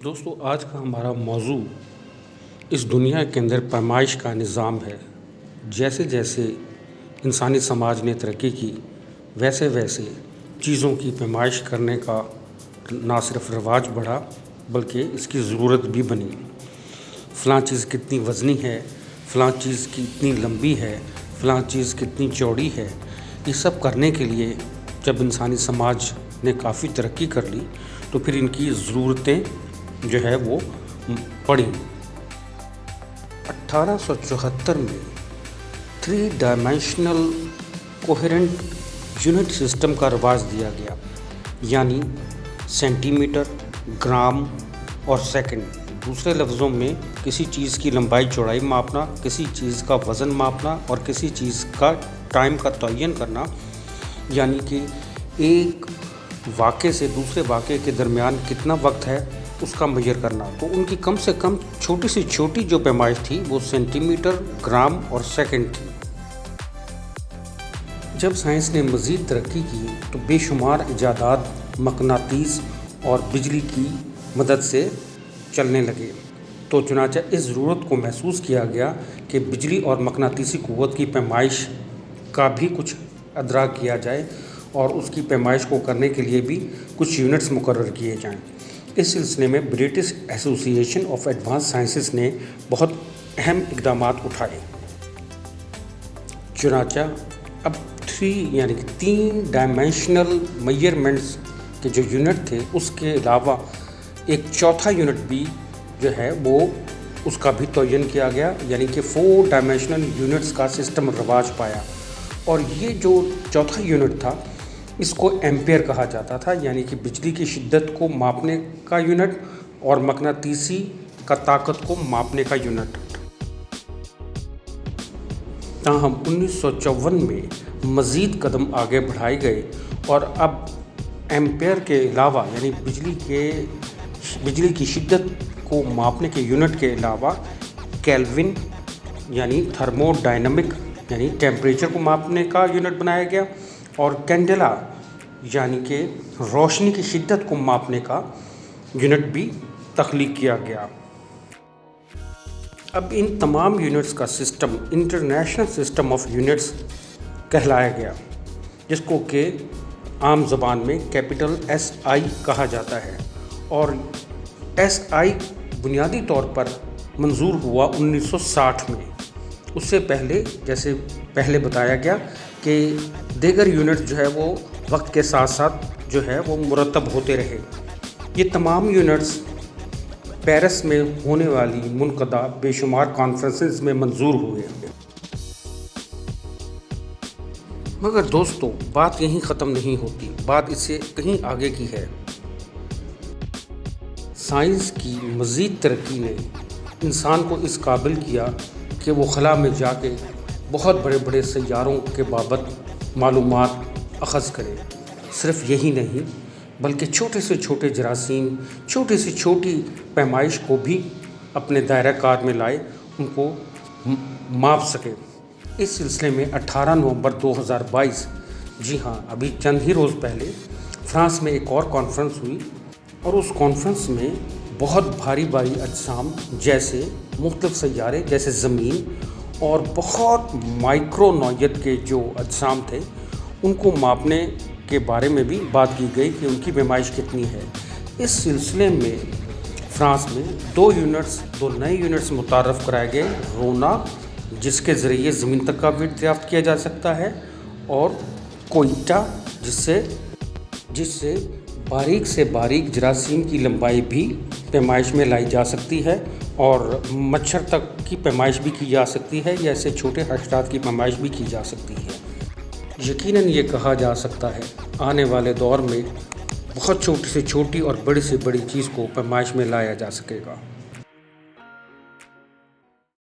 دوستو آج کا ہمارا موضوع اس دنیا کے اندر پیمائش کا نظام ہے۔ جیسے جیسے انسانی سماج نے ترقی کی ویسے ویسے چیزوں کی پیمائش کرنے کا نہ صرف رواج بڑھا بلکہ اس کی ضرورت بھی بنی۔ فلاں چیز کتنی وزنی ہے، فلاں چیز کتنی لمبی ہے، فلاں چیز کتنی چوڑی ہے، یہ سب کرنے کے لیے جب انسانی سماج نے کافی ترقی کر لی تو پھر ان کی ضرورتیں جو ہے وہ پڑیں۔ 1874 میں 3 ڈائمینشنل کوہرنٹ یونٹ سسٹم کا رواج دیا گیا، یعنی سینٹی میٹر، گرام اور سیکنڈ۔ دوسرے لفظوں میں کسی چیز کی لمبائی چوڑائی ماپنا، کسی چیز کا وزن ماپنا اور کسی چیز کا ٹائم کا تعین کرنا، یعنی کہ ایک واقعے سے دوسرے واقعے کے درمیان کتنا وقت ہے اس کا میئر کرنا۔ تو ان کی کم سے کم چھوٹی سے چھوٹی جو پیمائش تھی وہ سینٹی میٹر، گرام اور سیکنڈ تھی۔ جب سائنس نے مزید ترقی کی تو بے شمار ایجادات مقناطیس اور بجلی کی مدد سے چلنے لگے، تو چنانچہ اس ضرورت کو محسوس کیا گیا کہ بجلی اور مقناطیسی قوت کی پیمائش کا بھی کچھ ادراک کیا جائے اور اس کی پیمائش کو کرنے کے لیے بھی کچھ یونٹس مقرر کیے جائیں۔ اس سلسلے میں برٹش ایسوسی ایشن آف ایڈوانس سائنسز نے بہت اہم اقدامات اٹھائے۔ چنانچہ اب 3 ڈائمینشنل میئرمنٹس کے جو یونٹ تھے اس کے علاوہ ایک چوتھا یونٹ بھی جو ہے وہ اس کا بھی تعین کیا گیا، یعنی کہ 4 ڈائمینشنل یونٹس کا سسٹم رواج پایا۔ اور یہ جو چوتھا یونٹ تھا اس کو ایمپیئر کہا جاتا تھا، یعنی کہ بجلی کی شدت کو ماپنے کا یونٹ اور مقناطیسی کا طاقت کو ماپنے کا یونٹ۔ تاہم 1954 میں مزید قدم آگے بڑھائے گئے اور اب ایمپیئر کے علاوہ یعنی بجلی کی شدت کو ماپنے کے یونٹ کے علاوہ کیلون یعنی تھرمو ڈائنامک یعنی ٹیمپریچر کو ماپنے کا یونٹ بنایا گیا، اور کینڈیلا یعنی کہ روشنی کی شدت کو ماپنے کا یونٹ بھی تخلیق کیا گیا۔ اب ان تمام یونٹس کا system international system of units کہلایا گیا، جس کو کہ عام زبان میں کیپٹل SI کہا جاتا ہے، اور SI بنیادی طور پر منظور ہوا 1960 میں۔ اس سے پہلے جیسے پہلے بتایا گیا کہ دیگر یونٹ جو ہے وہ وقت کے ساتھ ساتھ جو ہے وہ مرتب ہوتے رہے۔ یہ تمام یونٹس پیرس میں ہونے والی منعقدہ بے شمار کانفرنسز میں منظور ہوئے۔ مگر دوستو بات یہیں ختم نہیں ہوتی، بات اس سے کہیں آگے کی ہے۔ سائنس کی مزید ترقی نے انسان کو اس قابل کیا کہ وہ خلا میں جا کے بہت بڑے بڑے سیاروں کے بابت معلومات اخذ کرے۔ صرف یہی نہیں بلکہ چھوٹے سے چھوٹے جراثیم، چھوٹی سے چھوٹی پیمائش کو بھی اپنے دائرہ کار میں لائے، ان کو ماپ سکے۔ اس سلسلے میں 18 نومبر 2022 جی ہاں ابھی چند ہی روز پہلے فرانس میں ایک اور کانفرنس ہوئی، اور اس کانفرنس میں بہت بھاری بھاری اجسام جیسے مختلف سیارے جیسے زمین اور بہت مائکرو نوعیت کے جو اجسام تھے ان کو ماپنے کے بارے میں بھی بات کی گئی کہ ان کی پیمائش کتنی ہے۔ اس سلسلے میں فرانس میں 2 نئے یونٹس متعارف کرائے گئے، رونا جس کے ذریعے زمین تک کا ویٹ دریافت کیا جا سکتا ہے، اور کوئٹا جس سے باریک سے باریک جراثیم کی لمبائی بھی پیمائش میں لائی جا سکتی ہے، اور مچھر تک کی پیمائش بھی کی جا سکتی ہے، یا ایسے چھوٹے حشرات کی پیمائش بھی کی جا سکتی ہے۔ یقیناً یہ کہا جا سکتا ہے آنے والے دور میں بہت چھوٹی سے چھوٹی اور بڑی سے بڑی چیز کو پیمائش میں لایا جا سکے گا۔